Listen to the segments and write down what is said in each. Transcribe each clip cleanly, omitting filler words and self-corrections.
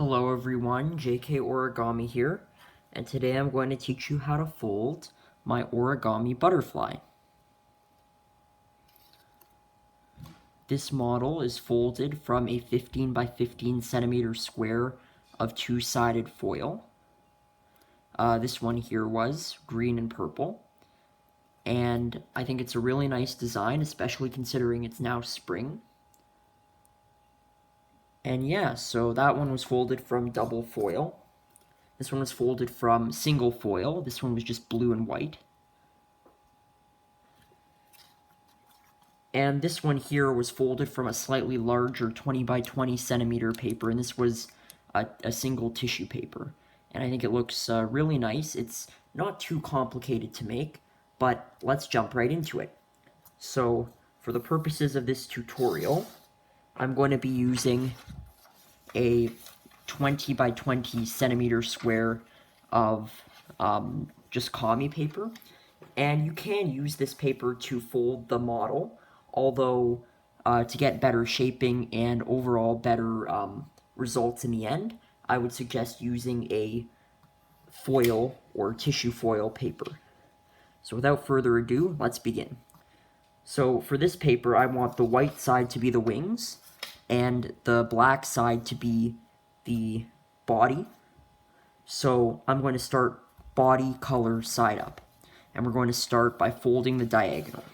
Hello everyone, JK Origami here, and today I'm going to teach you how to fold my origami butterfly. This model is folded from a 15 by 15 centimeter square of two-sided foil. This one here was green and purple, and I think it's a really nice design, especially considering it's now spring. And yeah, so that one was folded from double foil. This one was folded from single foil. This one was just blue and white. And this one here was folded from a slightly larger 20 by 20 centimeter paper, and this was a single tissue paper. And I think it looks really nice. It's not too complicated to make, but let's jump right into it. So, for the purposes of this tutorial, I'm going to be using a 20 by 20 centimeter square of just kami paper, and you can use this paper to fold the model, although to get better shaping and overall better results in the end, I would suggest using a foil or tissue foil paper. So without further ado, let's begin. So for this paper, I want the white side to be the wings, and the black side to be the body. So I'm going to start body color side up. And we're going to start by folding the diagonal.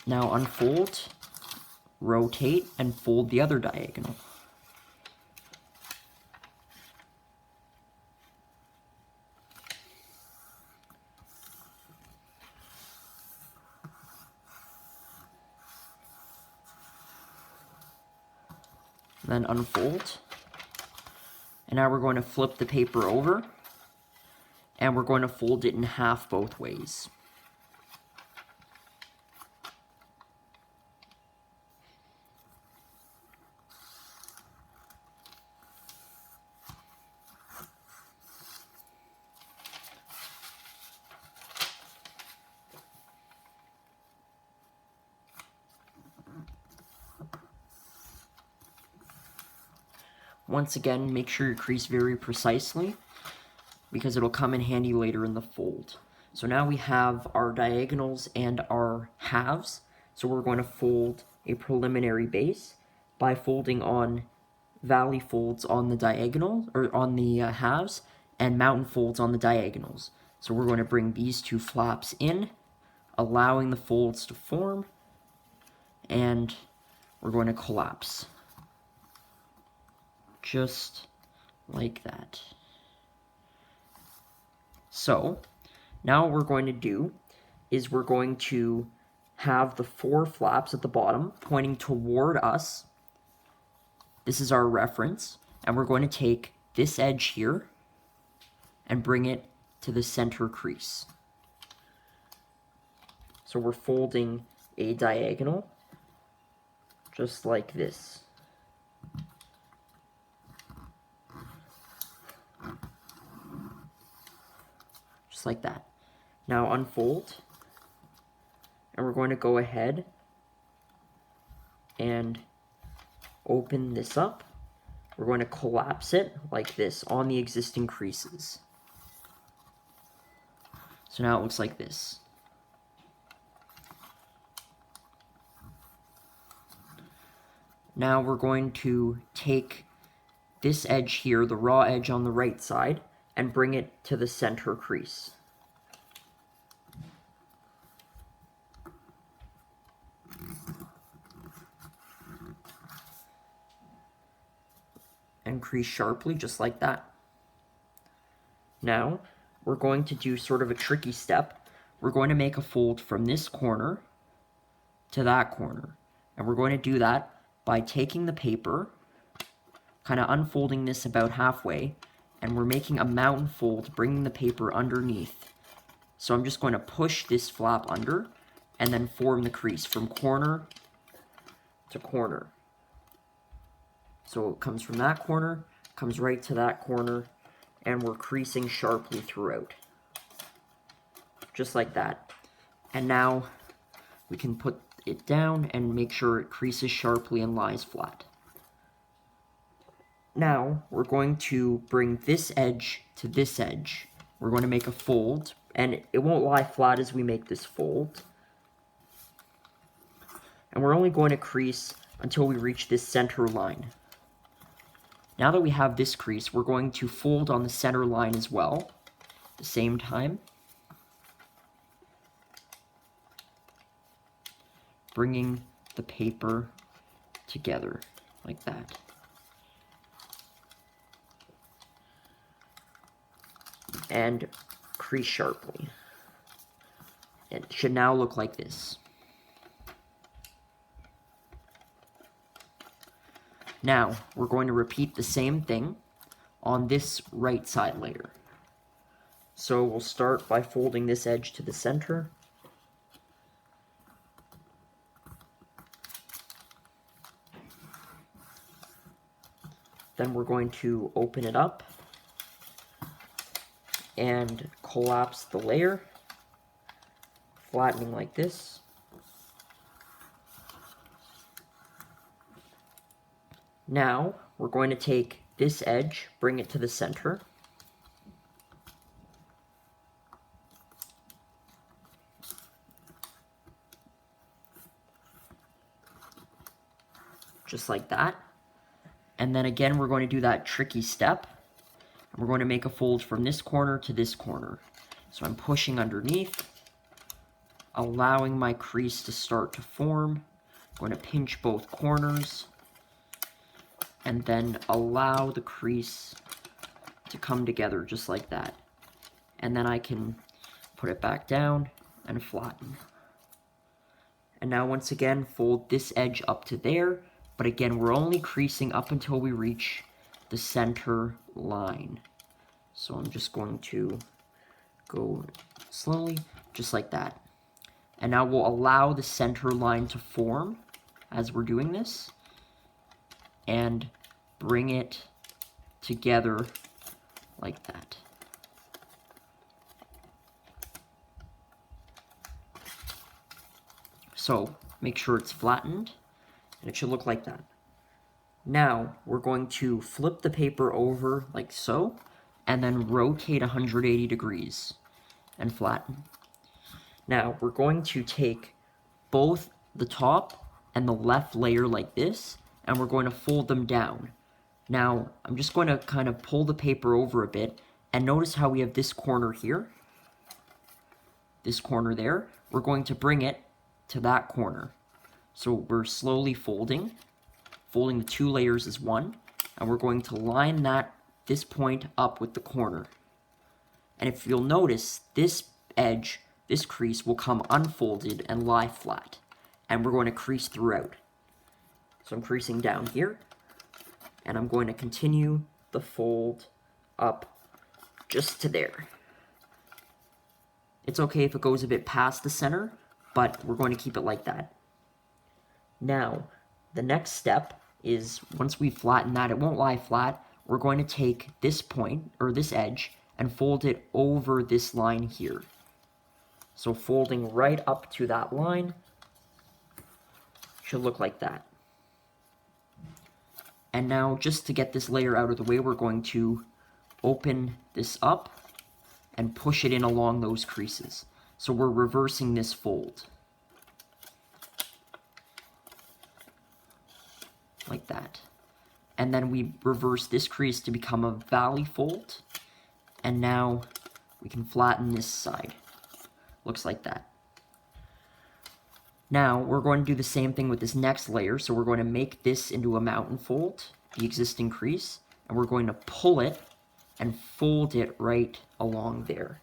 Now unfold, rotate, and fold the other diagonal. Then unfold. And now we're going to flip the paper over, and we're going to fold it in half both ways. Once again, make sure you crease very precisely, because it'll come in handy later in the fold. So now we have our diagonals and our halves, so we're going to fold a preliminary base by folding on valley folds on the diagonal, or on the halves, and mountain folds on the diagonals. So we're going to bring these two flaps in, allowing the folds to form, and we're going to collapse. Just like that. So, now what we're going to do is we're going to have the four flaps at the bottom pointing toward us. This is our reference, and we're going to take this edge here and bring it to the center crease. So we're folding a diagonal just like this. Like that. Now unfold, and we're going to go ahead and open this up. We're going to collapse it like this on the existing creases. So now it looks like this. Now we're going to take this edge here, the raw edge on the right side, and bring it to the center crease. And crease sharply, just like that. Now, we're going to do sort of a tricky step. We're going to make a fold from this corner to that corner. And we're going to do that by taking the paper, kind of unfolding this about halfway, and we're making a mountain fold, bringing the paper underneath. So I'm just going to push this flap under, and then form the crease from corner to corner. So it comes from that corner, comes right to that corner, and we're creasing sharply throughout. Just like that. And now we can put it down and make sure it creases sharply and lies flat. Now we're going to bring this edge to this edge. We're going to make a fold, and it won't lie flat as we make this fold. And we're only going to crease until we reach this center line. Now that we have this crease, we're going to fold on the center line as well, at the same time. Bringing the paper together, like that. And crease sharply. It should now look like this. Now, we're going to repeat the same thing on this right side layer. So we'll start by folding this edge to the center. Then we're going to open it up and collapse the layer, flattening like this. Now, we're going to take this edge, bring it to the center. Just like that. And then again, we're going to do that tricky step. We're going to make a fold from this corner to this corner. So I'm pushing underneath, allowing my crease to start to form. I'm going to pinch both corners, and then allow the crease to come together just like that. And then I can put it back down and flatten. And now once again, fold this edge up to there, but again, we're only creasing up until we reach the center line. So I'm just going to go slowly, just like that. And now we'll allow the center line to form as we're doing this, and bring it together like that. So make sure it's flattened, and it should look like that. Now we're going to flip the paper over like so, and then rotate 180 degrees and flatten. Now we're going to take both the top and the left layer like this, and we're going to fold them down. Now I'm just going to kind of pull the paper over a bit, and notice how we have this corner here, this corner there. We're going to bring it to that corner. So we're slowly folding the two layers as one, and we're going to line this point up with the corner. And if you'll notice, this edge, this crease will come unfolded and lie flat, and we're going to crease throughout. So I'm creasing down here, and I'm going to continue the fold up just to there. It's okay if it goes a bit past the center, but we're going to keep it like that. Now, the next step is, once we flatten that, it won't lie flat, we're going to take this point, or this edge, and fold it over this line here. So folding right up to that line should look like that. And now, just to get this layer out of the way, we're going to open this up and push it in along those creases. So we're reversing this fold. Like that. And then we reverse this crease to become a valley fold. And now we can flatten this side. Looks like that. Now we're going to do the same thing with this next layer. So we're going to make this into a mountain fold, the existing crease, and we're going to pull it and fold it right along there.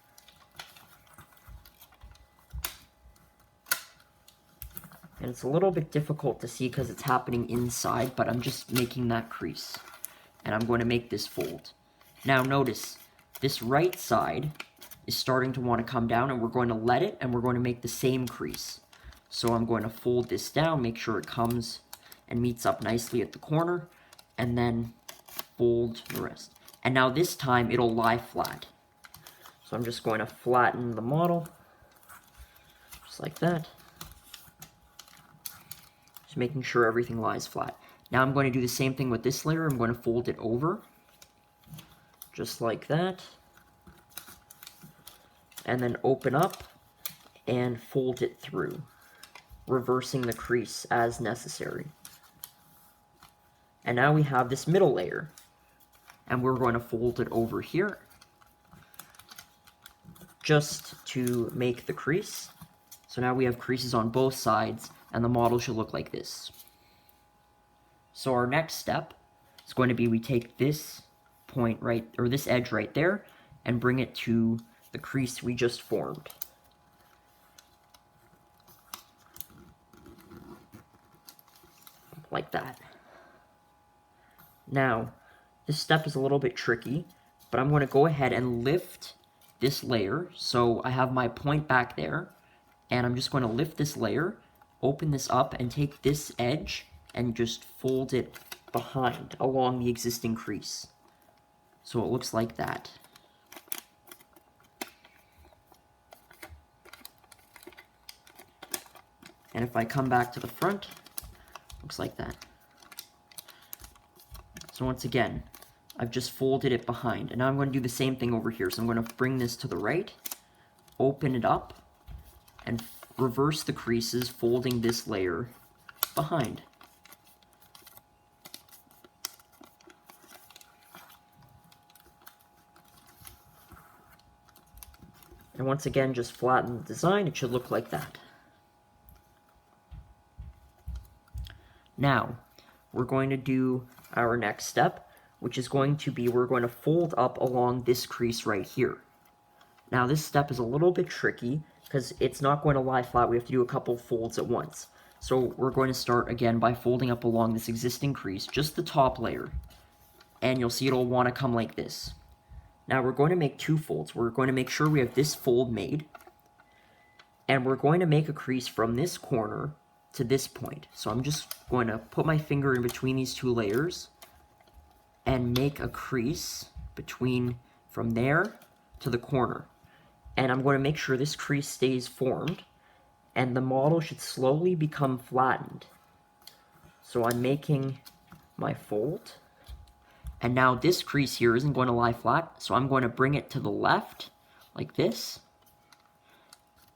And it's a little bit difficult to see because it's happening inside, but I'm just making that crease. And I'm going to make this fold. Now notice, this right side is starting to want to come down, and we're going to let it, and we're going to make the same crease. So I'm going to fold this down, make sure it comes and meets up nicely at the corner, and then fold the rest. And now this time it'll lie flat. So I'm just going to flatten the model, just like that. Just making sure everything lies flat. Now I'm going to do the same thing with this layer. I'm going to fold it over, just like that. And then open up and fold it through, reversing the crease as necessary. And now we have this middle layer, and we're going to fold it over here, just to make the crease. So now we have creases on both sides, and the model should look like this. So our next step is going to be we take this point right, or this edge right there, and bring it to the crease we just formed. Like that. Now, this step is a little bit tricky, but I'm going to go ahead and lift this layer. So I have my point back there, and I'm just going to lift this layer, open this up, and take this edge and just fold it behind along the existing crease. So it looks like that. And if I come back to the front, looks like that. So once again, I've just folded it behind. And now I'm going to do the same thing over here. So I'm going to bring this to the right, open it up, and reverse the creases, folding this layer behind. And once again, just flatten the design. It should look like that. Now, we're going to do our next step, which is going to be we're going to fold up along this crease right here. Now, this step is a little bit tricky because it's not going to lie flat. We have to do a couple folds at once. So we're going to start again by folding up along this existing crease, just the top layer. And you'll see it'll want to come like this. Now, we're going to make two folds. We're going to make sure we have this fold made. And we're going to make a crease from this corner to this point. So I'm just going to put my finger in between these two layers and make a crease from there to the corner. And I'm going to make sure this crease stays formed, and the model should slowly become flattened. So I'm making my fold, and now this crease here isn't going to lie flat, so I'm going to bring it to the left, like this,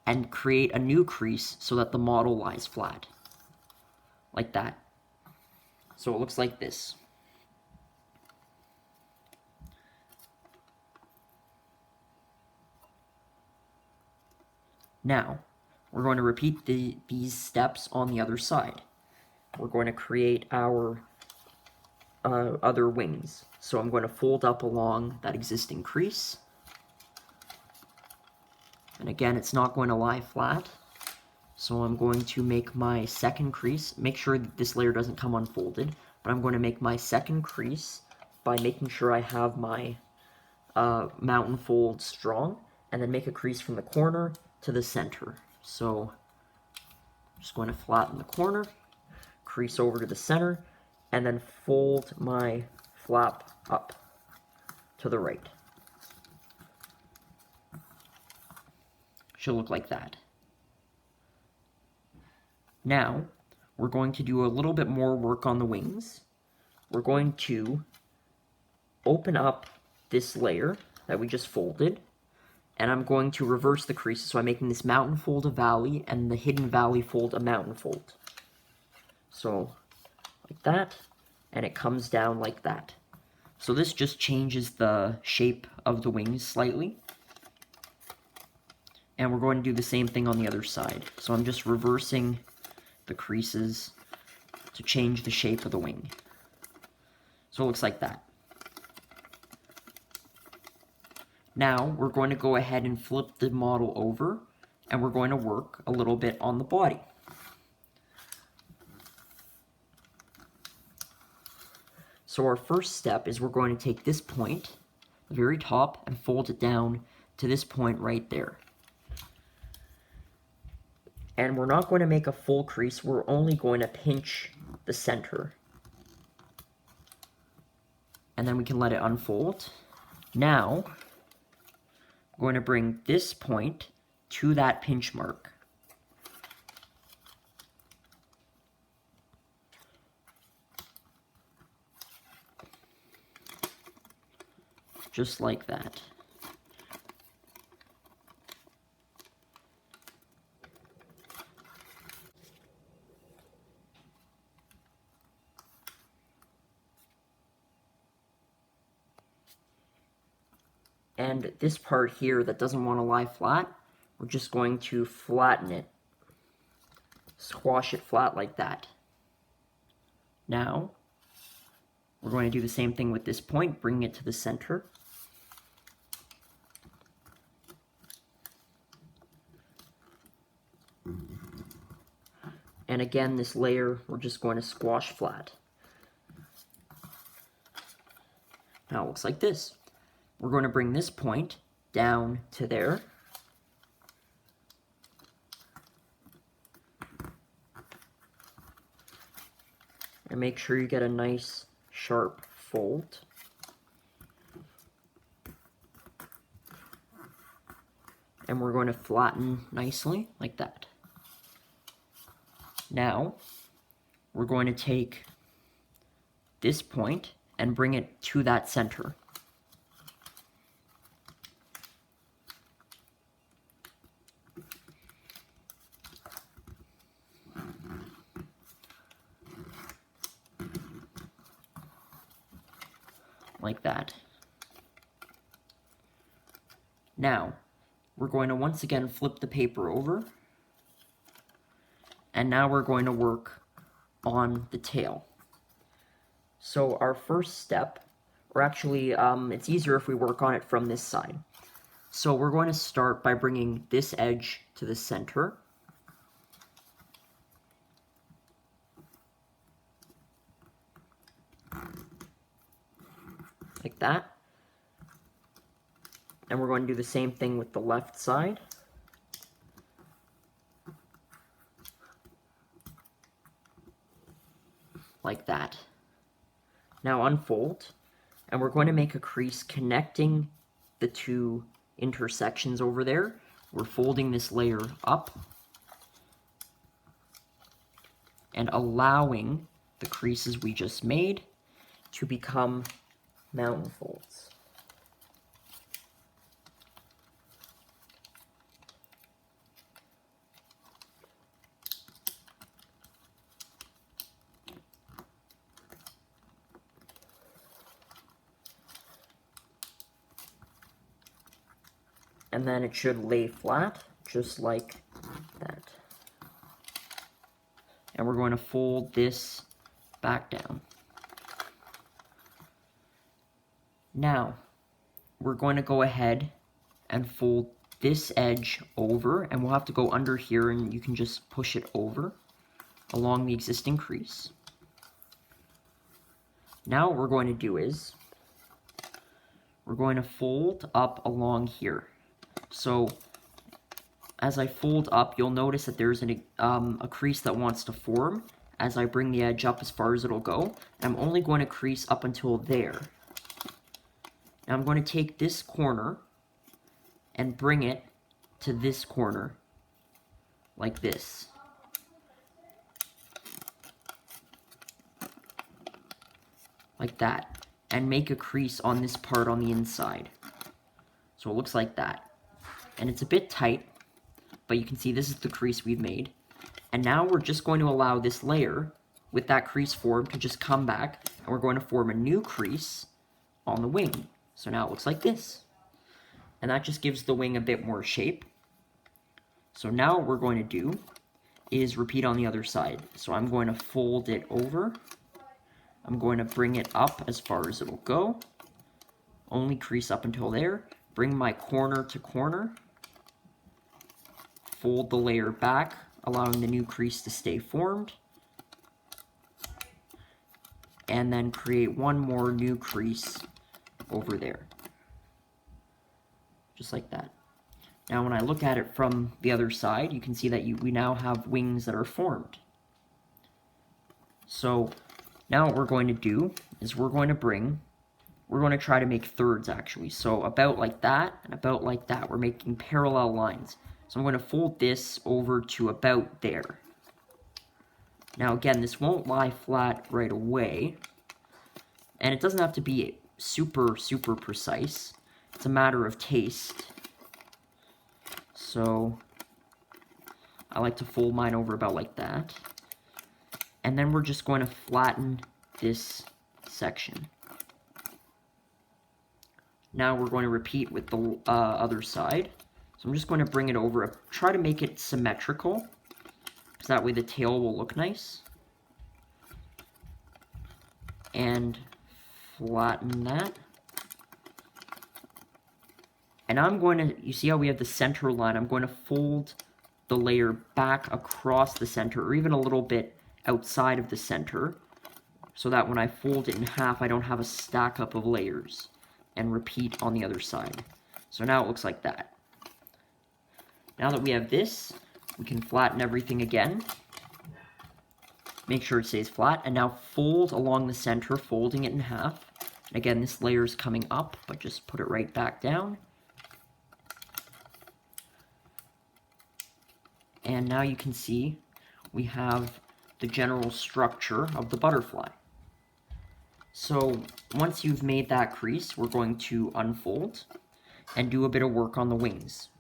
and create a new crease so that the model lies flat. Like that. So it looks like this. Now, we're going to repeat these steps on the other side. We're going to create our other wings. So I'm going to fold up along that existing crease. And again, it's not going to lie flat. So I'm going to make my second crease. Make sure that this layer doesn't come unfolded. But I'm going to make my second crease by making sure I have my mountain fold strong. And then make a crease from the corner to the center. So I'm just going to flatten the corner, crease over to the center, and then fold my flap up to the right. Should look like that. Now, we're going to do a little bit more work on the wings. We're going to open up this layer that we just folded, and I'm going to reverse the creases. So I'm making this mountain fold a valley, and the hidden valley fold a mountain fold. So, like that, and it comes down like that. So this just changes the shape of the wings slightly. And we're going to do the same thing on the other side. So I'm just reversing the creases to change the shape of the wing. So it looks like that. Now we're going to go ahead and flip the model over, and we're going to work a little bit on the body. So our first step is we're going to take this point, the very top, and fold it down to this point right there. And we're not going to make a full crease, we're only going to pinch the center. and then we can let it unfold. Now, we're going to bring this point to that pinch mark. Just like that. And this part here that doesn't want to lie flat, we're just going to flatten it. Squash it flat like that. Now, we're going to do the same thing with this point, bring it to the center. And again, this layer, we're just going to squash flat. Now it looks like this. We're going to bring this point down to there. And make sure you get a nice sharp fold. And we're going to flatten nicely like that. Now, we're going to take this point and bring it to that center. Like that. Now, we're going to once again flip the paper over, and now we're going to work on the tail. So our first step, or actually it's easier if we work on it from this side. So we're going to start by bringing this edge to the center. Like that. And we're going to do the same thing with the left side. Like that. Now unfold, and we're going to make a crease connecting the two intersections over there. We're folding this layer up and allowing the creases we just made to become mountain folds. And then it should lay flat, just like that. And we're going to fold this back down. Now, we're going to go ahead and fold this edge over, and we'll have to go under here, and you can just push it over along the existing crease. Now what we're going to do is, we're going to fold up along here. So, as I fold up, you'll notice that there's a crease that wants to form as I bring the edge up as far as it'll go. And I'm only going to crease up until there. Now I'm going to take this corner and bring it to this corner, like this. Like that. And make a crease on this part on the inside. So it looks like that. And it's a bit tight, but you can see this is the crease we've made. And now we're just going to allow this layer with that crease form to just come back, and we're going to form a new crease on the wing. So now it looks like this. And that just gives the wing a bit more shape. So now what we're going to do is repeat on the other side. So I'm going to fold it over. I'm going to bring it up as far as it'll go. Only crease up until there. Bring my corner to corner. Fold the layer back, allowing the new crease to stay formed. And then create one more new crease over there. Just like that. Now when I look at it from the other side, you can see that we now have wings that are formed. So now what we're going to do is we're going to bring we're going to try to make thirds actually. So about like that and about like that. We're making parallel lines. So I'm going to fold this over to about there. Now again, this won't lie flat right away. And it doesn't have to be super, super precise. It's a matter of taste. So I like to fold mine over about like that. And then we're just going to flatten this section. Now we're going to repeat with the other side. So I'm just going to bring it over, try to make it symmetrical, because that way the tail will look nice. And flatten that. And I'm going to, you see how we have the center line, I'm going to fold the layer back across the center, or even a little bit outside of the center, so that when I fold it in half, I don't have a stack up of layers, and repeat on the other side. So now it looks like that. Now that we have this, we can flatten everything again. Make sure it stays flat, and now fold along the center, folding it in half. And again, this layer is coming up, but just put it right back down. And now you can see we have the general structure of the butterfly. So once you've made that crease, we're going to unfold and do a bit of work on the wings.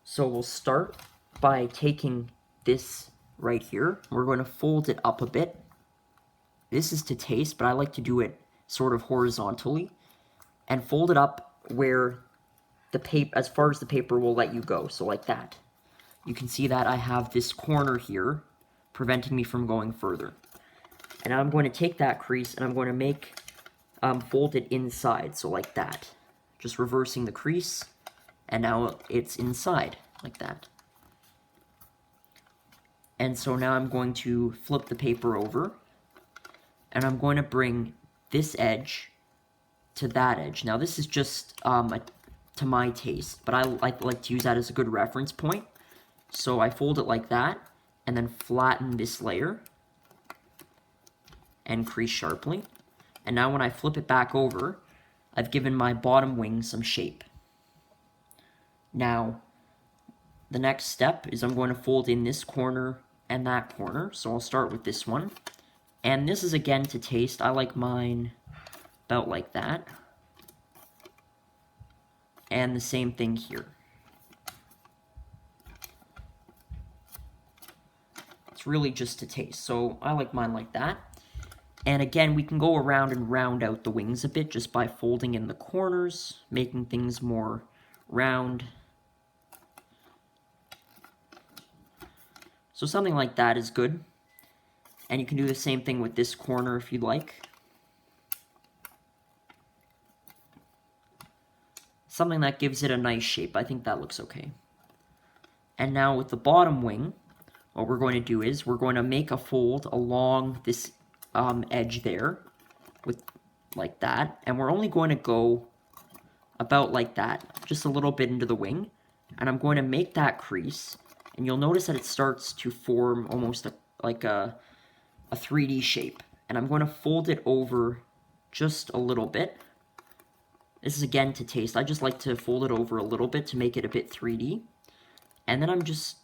So we'll start by taking this right here. We're going to fold it up a bit. This is to taste, but I like to do it sort of horizontally and fold it up where the paper, as far as the paper will let you go, so like that. You can see that I have this corner here preventing me from going further. And now I'm going to take that crease and I'm going to make, fold it inside, so like that. Just reversing the crease, and now it's inside, like that. And so now I'm going to flip the paper over, and I'm going to bring this edge to that edge. Now this is just to my taste, but I like to use that as a good reference point. So I fold it like that, and then flatten this layer, and crease sharply. And now when I flip it back over, I've given my bottom wing some shape. Now, the next step is I'm going to fold in this corner and that corner. So I'll start with this one. And this is again to taste. I like mine about like that. And the same thing here. It's really just to taste. So I like mine like that. And again, we can go around and round out the wings a bit just by folding in the corners, making things more round. So something like that is good. And you can do the same thing with this corner if you'd like. Something that gives it a nice shape. I think that looks okay. And now with the bottom wing, what we're going to do is we're going to make a fold along this edge there, with like that, and we're only going to go about like that, just a little bit into the wing, and I'm going to make that crease, and you'll notice that it starts to form almost like a 3D shape, and I'm going to fold it over just a little bit. This is again to taste. I just like to fold it over a little bit to make it a bit 3D, and then I'm just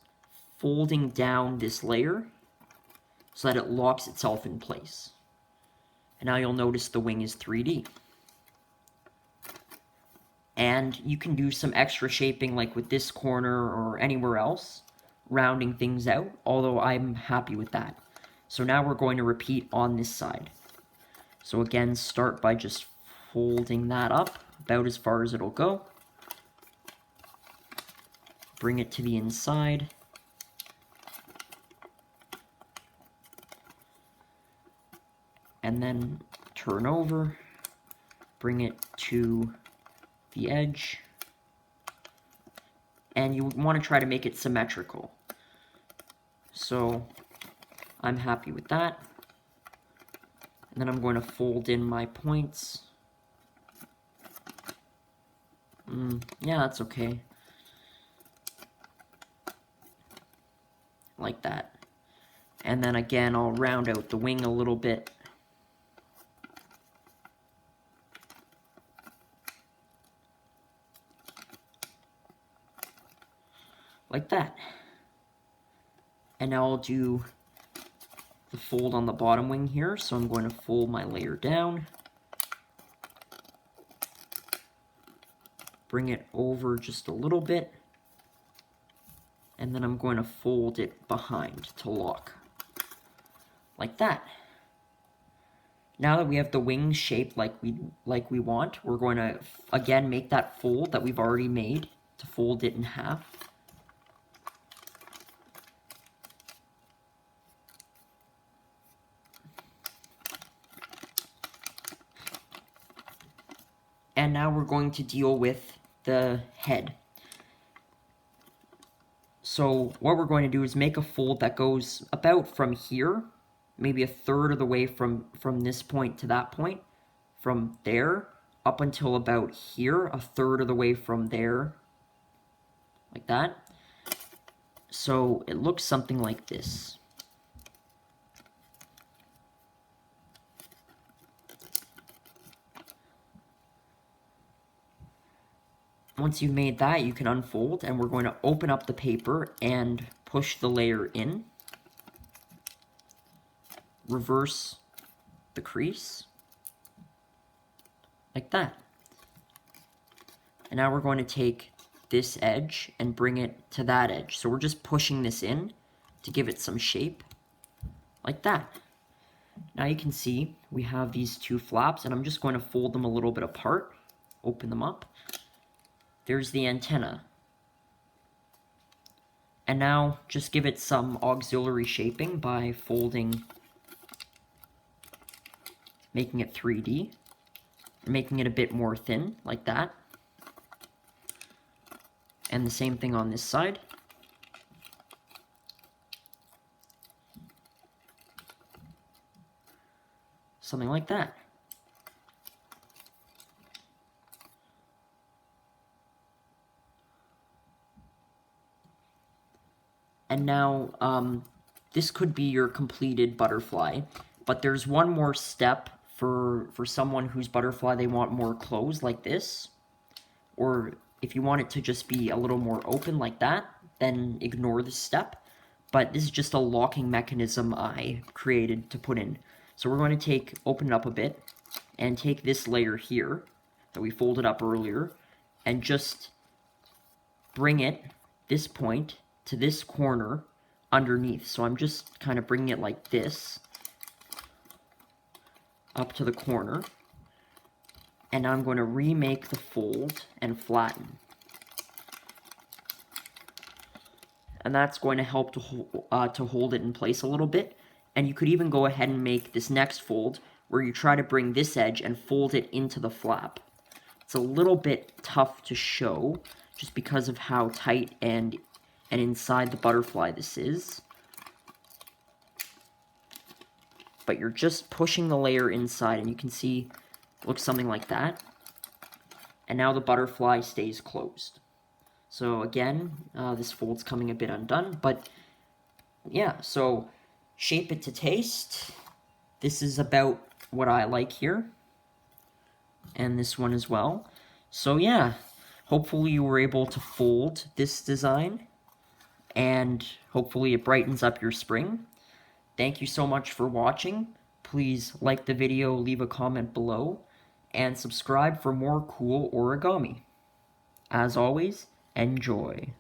folding down this layer so that it locks itself in place. And now you'll notice the wing is 3D. And you can do some extra shaping like with this corner or anywhere else, rounding things out, although I'm happy with that. So now we're going to repeat on this side. So again, start by just folding that up about as far as it'll go. Bring it to the inside. And then turn over, bring it to the edge, and you want to try to make it symmetrical. So I'm happy with that. And then I'm going to fold in my points. Yeah, that's okay. Like that. And then again, I'll round out the wing a little bit. like that. And now I'll do the fold on the bottom wing here, so I'm going to fold my layer down, bring it over just a little bit, and then I'm going to fold it behind to lock, like that. Now that we have the wings shaped like we want, we're going to again make that fold that we've already made to fold it in half. And now we're going to deal with the head. So what we're going to do is make a fold that goes about from here, maybe a third of the way from this point to that point, from there up until about here, a third of the way from there, like that. So it looks something like this. Once you've made that, you can unfold, and we're going to open up the paper and push the layer in. Reverse the crease, like that. And now we're going to take this edge and bring it to that edge. So we're just pushing this in to give it some shape, like that. Now you can see we have these two flaps, and I'm just going to fold them a little bit apart, open them up. There's the antenna. And now just give it some auxiliary shaping by folding, making it 3D, making it a bit more thin, like that. And the same thing on this side. Something like that. And now, this could be your completed butterfly, but there's one more step for someone whose butterfly they want more closed like this, or if you want it to just be a little more open like that, then ignore this step. But this is just a locking mechanism I created to put in. So we're going to open it up a bit, and take this layer here that we folded up earlier, and just bring it, this point, to this corner underneath. So I'm just kind of bringing it like this up to the corner, and I'm going to remake the fold and flatten. And that's going to help to hold it in place a little bit. And you could even go ahead and make this next fold where you try to bring this edge and fold it into the flap. It's a little bit tough to show just because of how tight and inside the butterfly this is. But you're just pushing the layer inside, and you can see it looks something like that. And now the butterfly stays closed. So again, this fold's coming a bit undone, but yeah, so shape it to taste. This is about what I like here, and this one as well. So yeah, hopefully you were able to fold this design, and hopefully it brightens up your spring. Thank you so much for watching. Please like the video, leave a comment below, and subscribe for more cool origami. As always, enjoy.